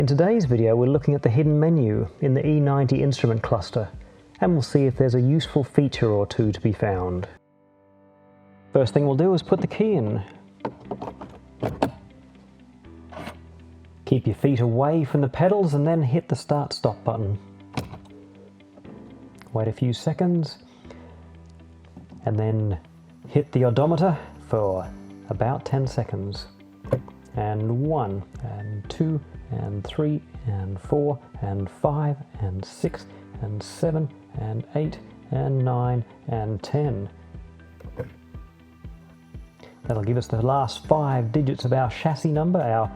In today's video we're looking at the hidden menu in the E90 instrument cluster, and we'll see if there's a useful feature or two to be found. First thing we'll do is put the key in. Keep your feet away from the pedals and then hit the start-stop button. Wait a few seconds and then hit the odometer for about 10 seconds. And 1, and 2, and 3, and 4, and 5, and 6, and 7, and 8, and 9, and 10. That'll give us the last 5 digits of our chassis number, our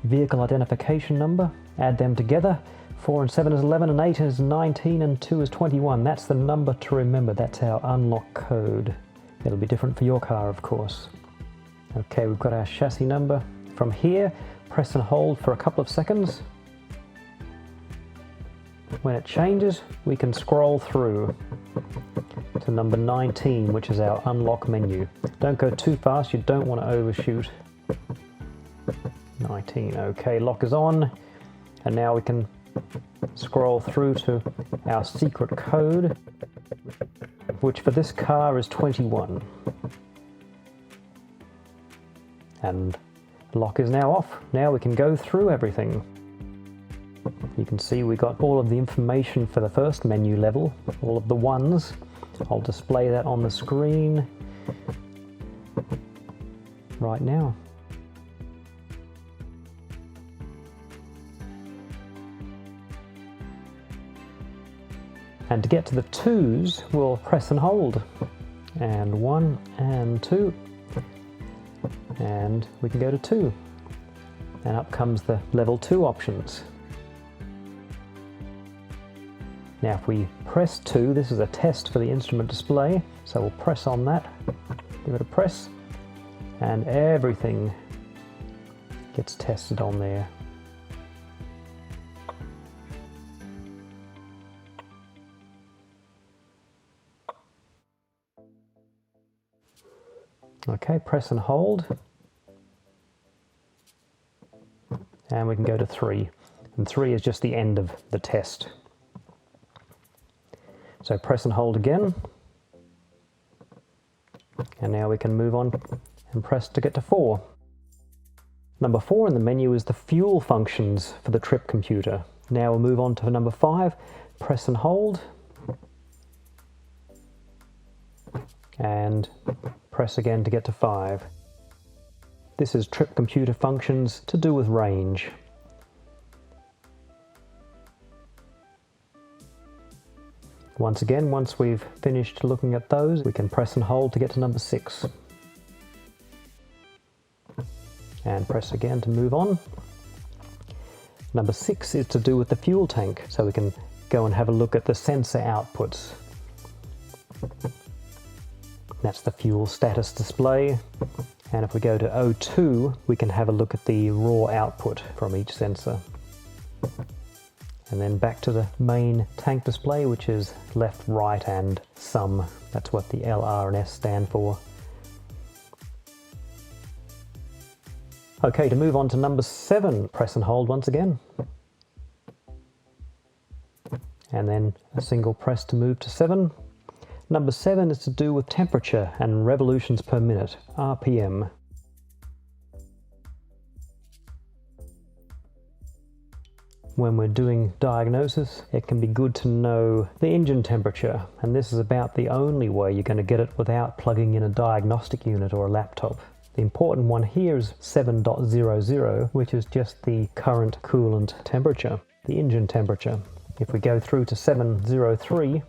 vehicle identification number. Add them together. 4 and 7 is 11, and 8 is 19, and 2 is 21. That's the number to remember. That's our unlock code. It'll be different for your car, of course. Okay, we've got our chassis number. From here, press and hold for a couple of seconds. When it changes, we can scroll through to number 19, which is our unlock menu. Don't go too fast, you don't want to overshoot. 19, okay, lock is on, and now we can scroll through to our secret code, which for this car is 21. And lock is now off. Now we can go through everything. You can see we got all of the information for the first menu level, all of the ones. I'll display that on the screen right now. And to get to the 2s, we'll press and hold. And 1 and 2. And we can go to 2. And up comes the level 2 options. Now if we press 2, this is a test for the instrument display, so we'll press on that, give it a press, and everything gets tested on there. Okay, press and hold, and we can go to 3, and 3 is just the end of the test. So press and hold again, and now we can move on and press to get to 4. Number 4 in the menu is the fuel functions for the trip computer. Now we'll move on to number 5, press and hold, and press again to get to 5. This is trip computer functions to do with range. Once again, once we've finished looking at those, we can press and hold to get to number 6. And press again to move on. Number 6 is to do with the fuel tank, so we can go and have a look at the sensor outputs. That's the fuel status display. And if we go to O2, we can have a look at the raw output from each sensor. And then back to the main tank display, which is left, right, and sum. That's what the L, R, and S stand for. Okay, to move on to number 7, press and hold once again. And then a single press to move to 7. Number 7 is to do with temperature and revolutions per minute, RPM. When we're doing diagnosis, it can be good to know the engine temperature, and this is about the only way you're going to get it without plugging in a diagnostic unit or a laptop. The important one here is 7.00, which is just the current coolant temperature, the engine temperature. If we go through to 7.03,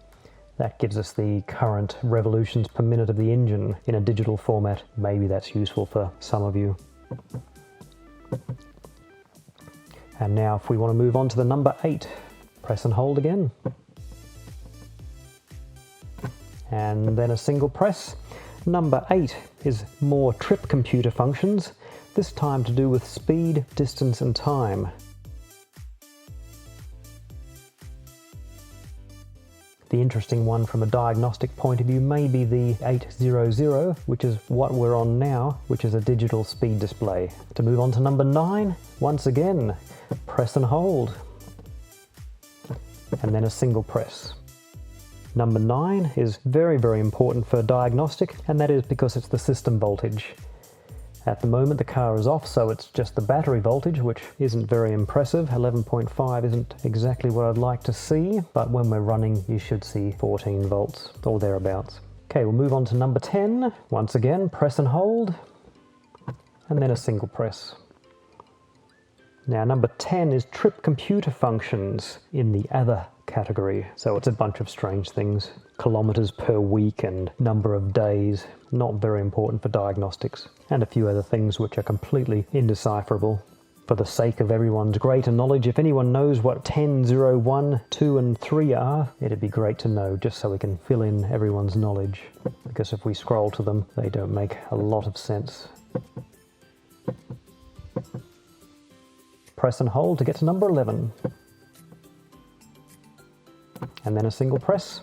that gives us the current revolutions per minute of the engine in a digital format. Maybe that's useful for some of you. And now if we want to move on to the number 8, press and hold again. And then a single press. Number 8 is more trip computer functions, this time to do with speed, distance, and time. The interesting one from a diagnostic point of view may be the 800, which is what we're on now, which is a digital speed display. To move on to number 9, once again, press and hold, and then a single press. Number 9 is very, very important for diagnostic, and that is because it's the system voltage. At the moment the car is off, so it's just the battery voltage, which isn't very impressive. 11.5 isn't exactly what I'd like to see, but when we're running you should see 14 volts or thereabouts. Okay, we'll move on to number 10. Once again, press and hold, and then a single press. Now number 10 is trip computer functions in the other category. So it's a bunch of strange things. Kilometers per week and number of days. Not very important for diagnostics. And a few other things which are completely indecipherable. For the sake of everyone's greater knowledge, if anyone knows what 10, 0, 1, 2 and 3 are, it'd be great to know, just so we can fill in everyone's knowledge. Because if we scroll to them, they don't make a lot of sense. Press and hold to get to number 11. And then a single press.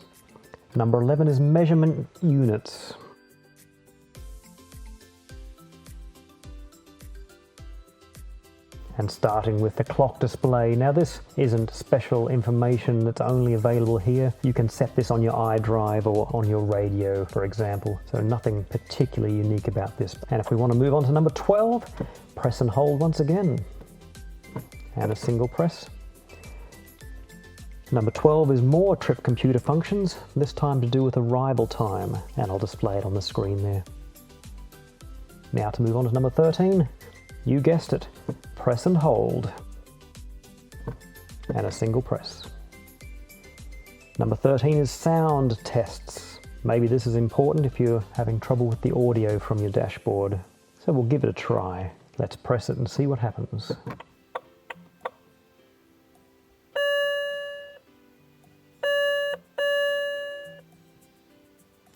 Number 11 is measurement units. And starting with the clock display. Now this isn't special information that's only available here. You can set this on your iDrive or on your radio, for example. So nothing particularly unique about this. And if we want to move on to number 12, press and hold once again. And a single press. Number 12 is more trip computer functions, this time to do with arrival time, and I'll display it on the screen there. Now to move on to number 13, you guessed it, press and hold, and a single press. Number 13 is sound tests. Maybe this is important if you're having trouble with the audio from your dashboard. So we'll give it a try. Let's press it and see what happens.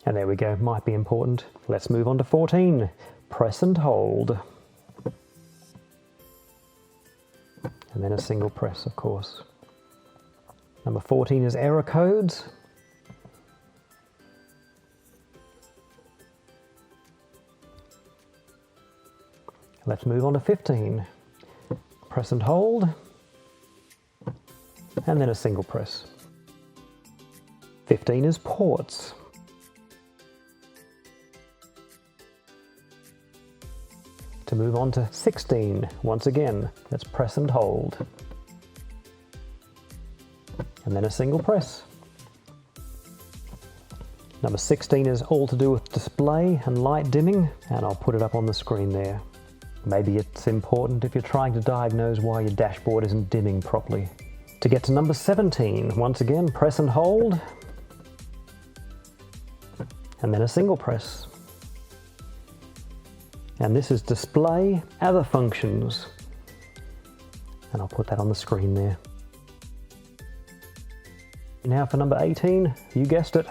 And there we go, might be important. Let's move on to 14. Press and hold. And then a single press, of course. Number 14 is error codes. Let's move on to 15. Press and hold. And then a single press. 15 is ports. To move on to 16, once again, let's press and hold. And then a single press. Number 16 is all to do with display and light dimming, and I'll put it up on the screen there. Maybe it's important if you're trying to diagnose why your dashboard isn't dimming properly. To get to number 17, once again, press and hold. And then a single press. And this is display other functions. And I'll put that on the screen there. Now for number 18, you guessed it,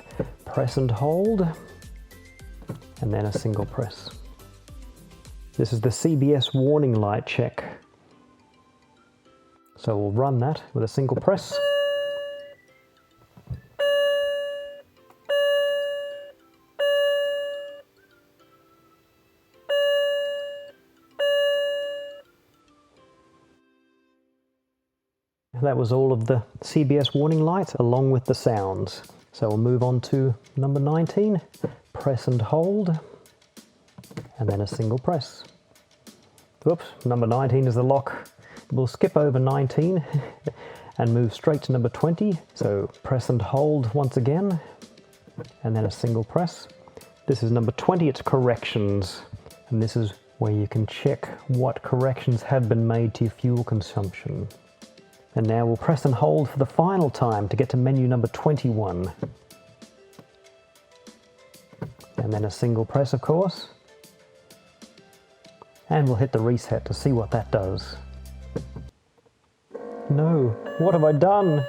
press and hold, and then a single press. This is the CBS warning light check. So we'll run that with a single press. That was all of the CBS warning lights along with the sounds. So we'll move on to number 19, press and hold, and then a single press. Whoops, number 19 is the lock. We'll skip over 19 and move straight to number 20. So press and hold once again, and then a single press. This is number 20, it's corrections. And this is where you can check what corrections have been made to your fuel consumption. And now we'll press and hold for the final time to get to menu number 21. And then a single press, of course. And we'll hit the reset to see what that does. No, what have I done?